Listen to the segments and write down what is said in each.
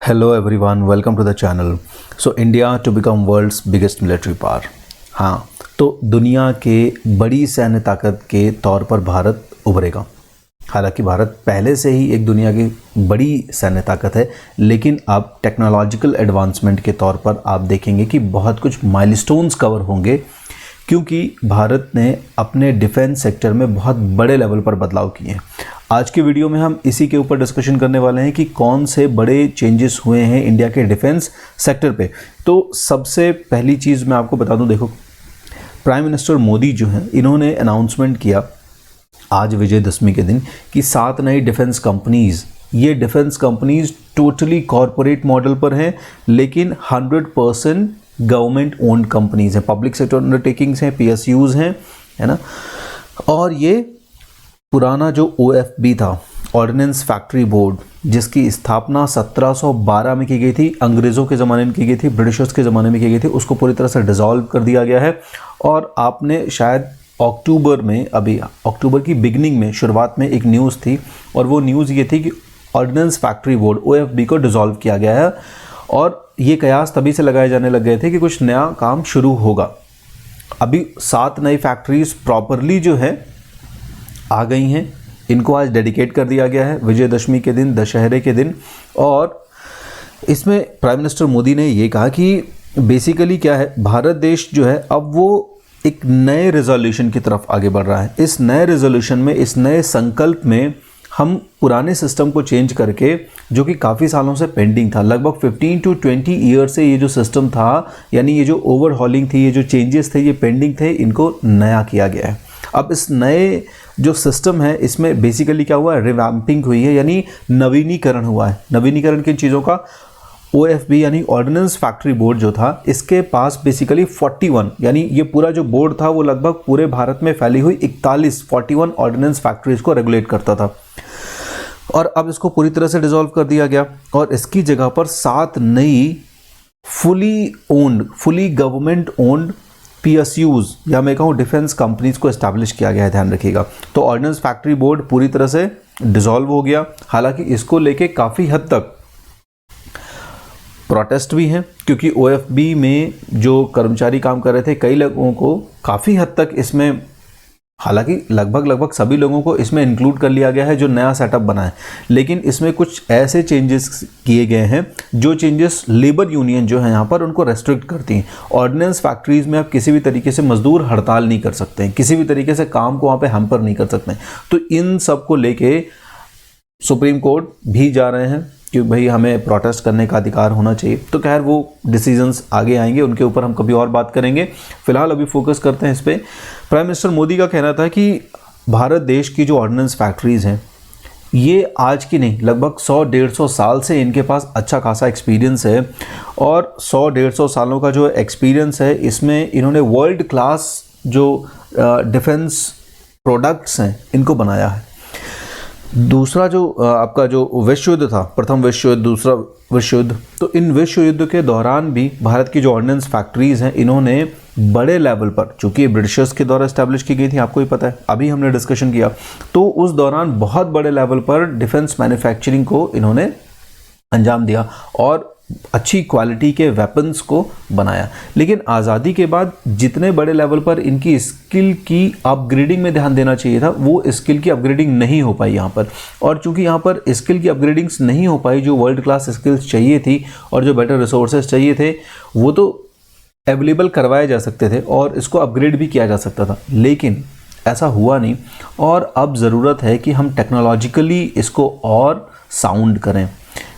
Hello everyone, welcome to the channel. So India to become world's biggest military power. हाँ, तो दुनिया के बड़ी सैन्य ताकत के तौर पर भारत उभरेगा। हालांकि भारत पहले से ही एक दुनिया की बड़ी सैन्य ताकत है, लेकिन अब टेक्नोलॉजिकल एडवांसमेंट के तौर पर आप देखेंगे कि बहुत कुछ माइलस्टोन्स कवर होंगे, क्योंकि भारत ने अपने डिफेंस सेक्टर में बहुत बड़े लेवल पर बदलाव किए हैं। आज के वीडियो में हम इसी के ऊपर डिस्कशन करने वाले हैं कि कौन से बड़े चेंजेस हुए हैं इंडिया के डिफेंस सेक्टर पे। तो सबसे पहली चीज़ मैं आपको बता दूं, देखो, प्राइम मिनिस्टर मोदी जो हैं, इन्होंने अनाउंसमेंट किया आज विजयदशमी के दिन कि 7 नई डिफेंस कंपनीज़, ये defence companies totally corporate model पर हैं, लेकिन 100% गवर्नमेंट ओन्ड कंपनीज़ हैं, पब्लिक सेक्टर अंडरटेकिंग्स हैं, PSUs हैं, है ना। और ये पुराना जो OFB था, ऑर्डिनेंस फैक्ट्री बोर्ड, जिसकी स्थापना 1712 में की गई थी, अंग्रेज़ों के ज़माने में की गई थी, ब्रिटिशर्स के ज़माने में की गई थी, उसको पूरी तरह से डिसॉल्व कर दिया गया है। और आपने शायद अक्टूबर में, अभी अक्टूबर की बिगनिंग में, शुरुआत में एक न्यूज़ थी, और वो न्यूज़ ये थी कि ऑर्डिनेंस फैक्ट्री बोर्ड OFB को डिसॉल्व किया गया है। और ये कयास तभी से लगाए जाने लग गए थे कि कुछ नया काम शुरू होगा। अभी 7 नई फैक्ट्रीज प्रॉपरली जो है आ गई हैं, इनको आज डेडिकेट कर दिया गया है विजयदशमी के दिन, दशहरे के दिन। और इसमें प्राइम मिनिस्टर मोदी ने ये कहा कि बेसिकली क्या है, भारत देश जो है अब वो एक नए रेजोल्यूशन की तरफ आगे बढ़ रहा है। इस नए रेजोल्यूशन में, इस नए संकल्प में हम पुराने सिस्टम को चेंज करके, जो कि काफ़ी सालों से पेंडिंग था, लगभग 15 to 20 ईयर से ये जो सिस्टम था, यानी ये जो ओवरहॉलिंग थी, ये जो चेंजेस थे, ये पेंडिंग थे, इनको नया किया गया है। अब इस नए जो सिस्टम है, इसमें बेसिकली क्या हुआ है, रिवैम्पिंग हुई है, यानी नवीनीकरण हुआ है। नवीनीकरण किन चीज़ों का, OFB यानी ऑर्डिनेंस फैक्ट्री बोर्ड जो था, इसके पास बेसिकली 41, यानी ये पूरा जो बोर्ड था वो लगभग पूरे भारत में फैली हुई 41 ऑर्डिनेंस फैक्ट्रीज को रेगुलेट करता था। और अब इसको पूरी तरह से डिसॉल्व कर दिया गया, और इसकी जगह पर 7 नई फुली गवर्नमेंट ओन्ड PSUs, या मैं कहूँ डिफेंस कंपनीज को एस्टैब्लिश किया गया है, ध्यान रखिएगा। तो ऑर्डिनेंस फैक्ट्री बोर्ड पूरी तरह से डिसॉल्व हो गया। हालांकि इसको लेके काफ़ी हद तक प्रोटेस्ट भी हैं, क्योंकि OFB में जो कर्मचारी काम कर रहे थे, कई लोगों को काफ़ी हद तक इसमें, हालांकि लगभग सभी लोगों को इसमें इंक्लूड कर लिया गया है जो नया सेटअप बना है, लेकिन इसमें कुछ ऐसे चेंजेस किए गए हैं जो चेंजेस लेबर यूनियन जो है यहाँ पर उनको रेस्ट्रिक्ट करती हैं। ऑर्डिनेंस फैक्ट्रीज में आप किसी भी तरीके से मजदूर हड़ताल नहीं कर सकते हैं, किसी भी तरीके से काम को वहाँ पे हैम्पर नहीं कर सकते हैं। तो इन सब को लेके सुप्रीम कोर्ट भी जा रहे हैं कि भाई हमें प्रोटेस्ट करने का अधिकार होना चाहिए। तो खैर वो डिसीजंस आगे आएंगे, उनके ऊपर हम कभी और बात करेंगे। फिलहाल अभी फोकस करते हैं इस पर। प्राइम मिनिस्टर मोदी का कहना था कि भारत देश की जो ऑर्डिनेंस फैक्ट्रीज़ हैं, ये आज की नहीं, लगभग 100-150 साल से इनके पास अच्छा खासा एक्सपीरियंस है। और 100-150 सालों का जो एक्सपीरियंस है, इसमें इन्होंने वर्ल्ड क्लास जो डिफेंस प्रोडक्ट्स हैं, इनको बनाया है। दूसरा जो आपका जो विश्व युद्ध था, प्रथम विश्व युद्ध, दूसरा विश्व युद्ध, तो इन विश्व युद्ध के दौरान भी भारत की जो ऑर्डिनेंस फैक्ट्रीज़ हैं, इन्होंने बड़े लेवल पर, चूँकि ब्रिटिशर्स के द्वारा एस्टैब्लिश की गई थी, आपको ही पता है, अभी हमने डिस्कशन किया, तो उस दौरान बहुत बड़े लेवल पर डिफेंस मैन्युफैक्चरिंग को इन्होंने अंजाम दिया और अच्छी क्वालिटी के वेपन्स को बनाया। लेकिन आज़ादी के बाद जितने बड़े लेवल पर इनकी स्किल की अपग्रेडिंग में ध्यान देना चाहिए था, वो स्किल की अपग्रेडिंग नहीं हो पाई यहाँ पर। और चूंकि यहाँ पर स्किल की अपग्रेडिंग्स नहीं हो पाई, जो वर्ल्ड क्लास स्किल्स चाहिए थी और जो बेटर रिसोर्सेज चाहिए थे, वो तो अवेलेबल करवाए जा सकते थे और इसको अपग्रेड भी किया जा सकता था, लेकिन ऐसा हुआ नहीं। और अब ज़रूरत है कि हम टेक्नोलॉजिकली इसको और साउंड करें,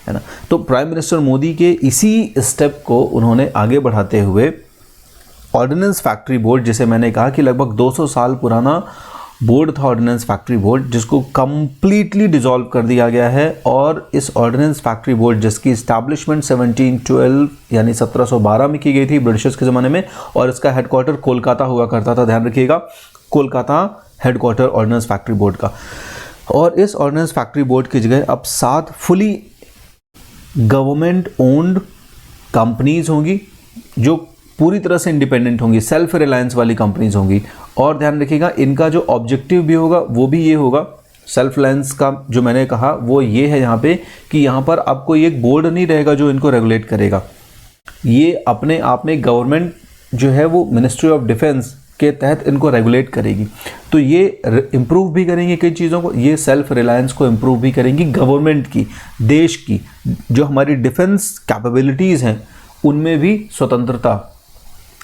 है ना। तो प्राइम मिनिस्टर मोदी के इसी स्टेप को उन्होंने आगे बढ़ाते हुए ऑर्डिनेंस फैक्ट्री बोर्ड, जिसे मैंने कहा कि लगभग 200 साल पुराना बोर्ड था ऑर्डिनेंस फैक्ट्री बोर्ड, जिसको कंप्लीटली डिसॉल्व कर दिया गया है। और इस ऑर्डिनेंस फैक्ट्री बोर्ड, जिसकी इस्टेब्लिशमेंट 1712 यानी 1712 में की गई थी ब्रिटिशर्स के ज़माने में, और इसका हेडक्वार्टर कोलकाता हुआ करता था, ध्यान रखिएगा, Kolkata headquarter ordinance Factory board का। और इस ऑर्डिनेंस फैक्ट्री बोर्ड की जगह अब 7 फुली गवर्नमेंट ओन्ड कंपनीज होंगी, जो पूरी तरह से इंडिपेंडेंट होंगी, सेल्फ रिलायंस वाली कंपनीज होंगी। और ध्यान रखिएगा, इनका जो ऑब्जेक्टिव भी होगा वो भी ये होगा सेल्फ रिलायंस का जो मैंने कहा वो ये है यहाँ पे कि यहाँ पर अब कोई एक बोर्ड नहीं रहेगा जो इनको रेगुलेट करेगा। ये अपने आप में गवर्नमेंट जो है वो मिनिस्ट्री ऑफ डिफेंस के तहत इनको रेगुलेट करेगी। तो ये इम्प्रूव भी करेंगे कई चीज़ों को, ये सेल्फ रिलायंस को इम्प्रूव भी करेंगी गवर्नमेंट की, देश की जो हमारी डिफेंस कैपेबिलिटीज़ हैं उनमें भी स्वतंत्रता,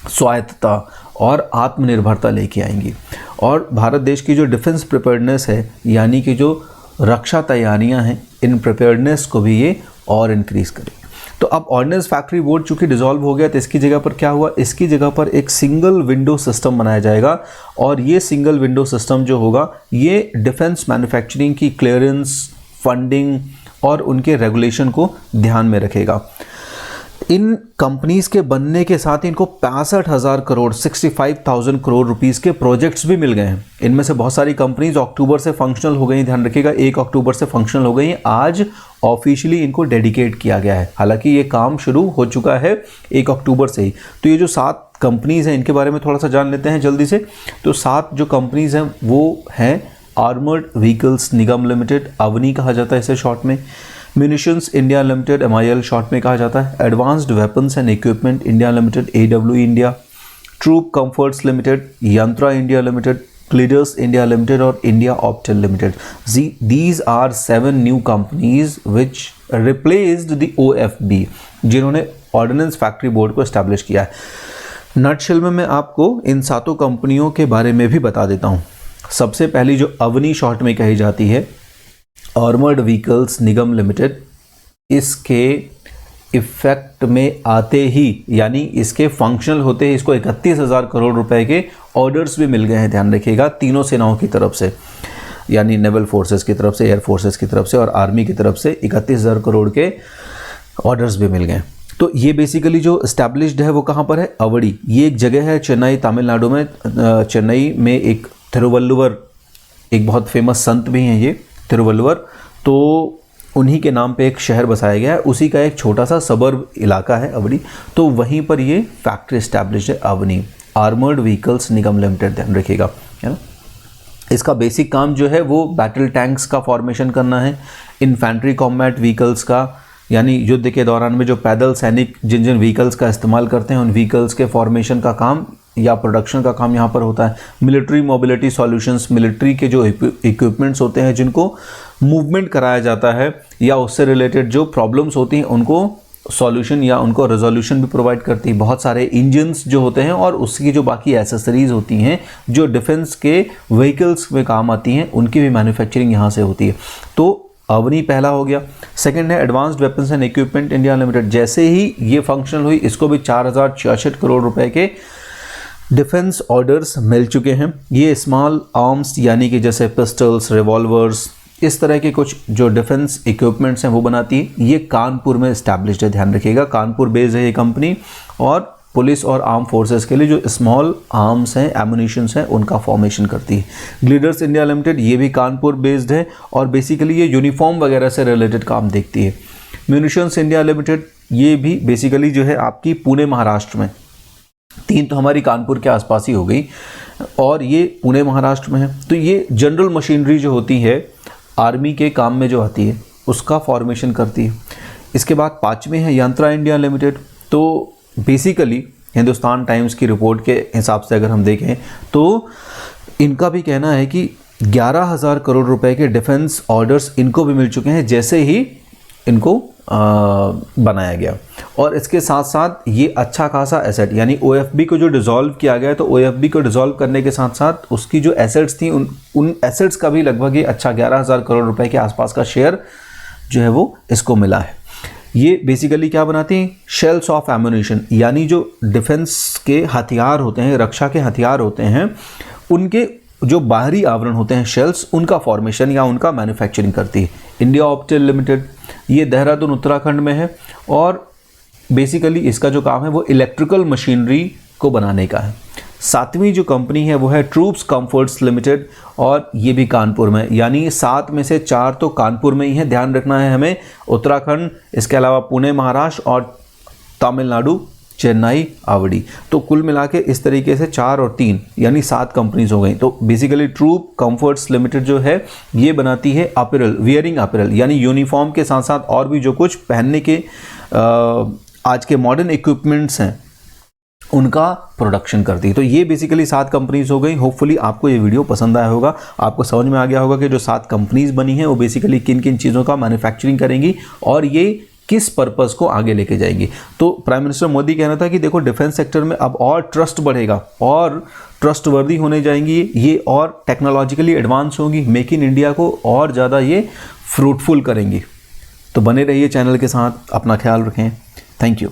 स्वायत्तता और आत्मनिर्भरता लेके आएंगी। और भारत देश की जो डिफेंस प्रिपेयर्डनेस है, यानी कि जो रक्षा तैयारियां हैं, इन प्रिपेयर्डनेस को भी ये और इंक्रीज करेंगे। तो अब ऑर्डिनेंस फैक्ट्री बोर्ड चूंकि डिसॉल्व हो गया, तो इसकी जगह पर क्या हुआ, इसकी जगह पर एक सिंगल विंडो सिस्टम बनाया जाएगा। और ये सिंगल विंडो सिस्टम जो होगा ये डिफेंस मैन्युफैक्चरिंग की क्लियरेंस, फंडिंग और उनके रेगुलेशन को ध्यान में रखेगा। इन कंपनीज के बनने के साथ ही इनको 65,000 करोड़ 65,000 करोड़ रुपीस के प्रोजेक्ट्स भी मिल गए हैं। इनमें से बहुत सारी कंपनीज अक्टूबर से फंक्शनल हो गई, ध्यान रखिएगा 1 अक्टूबर से फंक्शनल हो गई। आज ऑफिशियली इनको डेडिकेट किया गया है, हालांकि ये काम शुरू हो चुका है 1 अक्टूबर से ही। तो ये जो 7 कंपनीज हैं इनके बारे में थोड़ा सा जान लेते हैं जल्दी से। तो 7 जो कंपनीज हैं वो हैं Armoured Vehicles Nigam Limited, Avani कहा जाता है इसे शॉर्ट में। Munitions India Limited, MIL short में कहा जाता है। Advanced Weapons and Equipment India Limited, AWE India. Troop Comforts Limited, Yantra India Limited, Gliders India Limited और India Optel Limited. These are 7 new companies which replaced the OFB, जिन्होंने Ordnance Factory Board को establish किया है। Nutshell में मैं आपको इन 7 कंपनियों के बारे में भी बता देता हूँ। सबसे पहली जो अवनी शॉर्ट में कही जाती है, आर्मर्ड व्हीकल्स निगम लिमिटेड, इसके इफेक्ट में आते ही यानी इसके फंक्शनल होते ही इसको 31,000 करोड़ रुपए के ऑर्डर्स भी मिल गए हैं, ध्यान रखिएगा, तीनों सेनाओं की तरफ से, यानी नेवल फोर्सेस की तरफ से, एयर फोर्सेस की तरफ से और आर्मी की तरफ से 31,000 करोड़ के ऑर्डर्स भी मिल गए। तो ये बेसिकली जो एस्टैब्लिश्ड है वो कहाँ पर है, अवड़ी। ये एक जगह है चेन्नई, तमिलनाडु में। चेन्नई में एक तिरुवल्लुवर, एक बहुत फेमस संत भी हैं ये तिरुवल्लुवर, तो उन्हीं के नाम पे एक शहर बसाया गया है, उसी का एक छोटा सा सबर्ब इलाका है अवनी। तो वहीं पर ये फैक्ट्री एस्टैब्लिश है Avani, armoured Vehicles Nigam limited, ध्यान रखिएगा, है ना। इसका बेसिक काम जो है वो बैटल टैंक्स का फॉर्मेशन करना है, इन्फेंट्री कॉम्बैट व्हीकल्स का, यानी युद्ध के दौरान में जो पैदल सैनिक जिन जिन व्हीकल्स का इस्तेमाल करते हैं उन व्हीकल्स के फॉर्मेशन का काम या प्रोडक्शन का काम यहाँ पर होता है। मिलिट्री मोबिलिटी सॉल्यूशंस, मिलिट्री के जो इक्विपमेंट्स होते हैं जिनको मूवमेंट कराया जाता है या उससे रिलेटेड जो प्रॉब्लम्स होती हैं उनको सॉल्यूशन या उनको रेजोल्यूशन भी प्रोवाइड करती है। बहुत सारे इंजन्स जो होते हैं और उसकी जो बाकी एसेसरीज होती हैं जो डिफेंस के व्हीकल्स में काम आती हैं, उनकी भी मैन्युफैक्चरिंग यहाँ से होती है। तो अवनी पहला हो गया। सेकंड है Advanced Weapons and Equipment India limited. जैसे ही ये फंक्शनल हुई, इसको भी 4,066 करोड़ रुपए के डिफेंस ऑर्डर्स मिल चुके हैं। ये स्मॉल आर्म्स यानी कि जैसे पिस्टल्स, रिवॉल्वर्स, इस तरह के कुछ जो डिफेंस इक्विपमेंट्स हैं वो बनाती है। ये कानपुर में इस्टेब्लिश्ड है, ध्यान रखिएगा, कानपुर बेस्ड है ये कंपनी। और पुलिस और आर्म फोर्सेस के लिए जो स्मॉल आर्म्स हैं, एमुनिशंस हैं, उनका फॉर्मेशन करती है। ग्लीडर्स इंडिया लिमिटेड, ये भी कानपुर बेस्ड है और बेसिकली ये यूनिफॉर्म वगैरह से रिलेटेड काम देखती है। म्यूनिशंस इंडिया लिमिटेड, ये भी बेसिकली जो है आपकी पुणे महाराष्ट्र में, 3 तो हमारी कानपुर के आसपास ही हो गई और ये पुणे महाराष्ट्र में है। तो ये जनरल मशीनरी जो होती है आर्मी के काम में जो आती है उसका फॉर्मेशन करती है। इसके बाद 5वें है यंत्रा इंडिया लिमिटेड। तो बेसिकली हिंदुस्तान टाइम्स की रिपोर्ट के हिसाब से अगर हम देखें तो इनका भी कहना है कि 11,000 करोड़ रुपए के डिफेंस ऑर्डर्स इनको भी मिल चुके हैं जैसे ही इनको बनाया गया। और इसके साथ साथ ये अच्छा खासा एसेट, यानी OFB को जो डिसॉल्व किया गया, तो OFB को डिसॉल्व करने के साथ साथ उसकी जो एसेट्स थी उन एसेट्स का भी लगभग ये अच्छा 11,000 करोड़ रुपए के आसपास का शेयर जो है वो इसको मिला है। ये बेसिकली क्या बनाती हैं, शेल्स ऑफ एम्यूनिशन, यानी जो डिफेंस के हथियार होते हैं, रक्षा के हथियार होते हैं, उनके जो बाहरी आवरण होते हैं शेल्स, उनका फॉर्मेशन या उनका मैन्युफैक्चरिंग करती है। इंडिया ऑप्टेल लिमिटेड, ये देहरादून उत्तराखंड में है और बेसिकली इसका जो काम है वो इलेक्ट्रिकल मशीनरी को बनाने का है। 7वीं जो कंपनी है वो है ट्रूप्स कंफर्ट्स लिमिटेड और ये भी कानपुर में, यानी 7 में से 4 तो कानपुर में ही है, ध्यान रखना है हमें। उत्तराखंड, इसके अलावा पुणे महाराष्ट्र और तमिलनाडु चेन्नई, आवड़ी। तो कुल मिला के इस तरीके से 4 और 3 यानी 7 कंपनीज हो गई। तो बेसिकली ट्रूप कंफर्ट्स लिमिटेड जो है ये बनाती है अपैरल, वियरिंग अपैरल, यानी यूनिफॉर्म के साथ साथ और भी जो कुछ पहनने के आज के मॉडर्न इक्विपमेंट्स हैं उनका प्रोडक्शन करती है। तो ये बेसिकली 7 कंपनीज हो गई। होपफुली आपको ये वीडियो पसंद आया होगा, आपको समझ में आ गया होगा कि जो 7 कंपनीज बनी हैं वो बेसिकली किन किन चीज़ों का मैन्युफैक्चरिंग करेंगी और ये किस पर्पस को आगे लेके जाएंगी। तो प्राइम मिनिस्टर मोदी कहना था कि देखो डिफेंस सेक्टर में अब और ट्रस्ट बढ़ेगा और ट्रस्टवर्दी होने जाएंगी ये, और टेक्नोलॉजिकली एडवांस होंगी, मेक इन इंडिया को और ज़्यादा ये फ्रूटफुल करेंगी। तो बने रहिए चैनल के साथ, अपना ख्याल रखें। Thank you.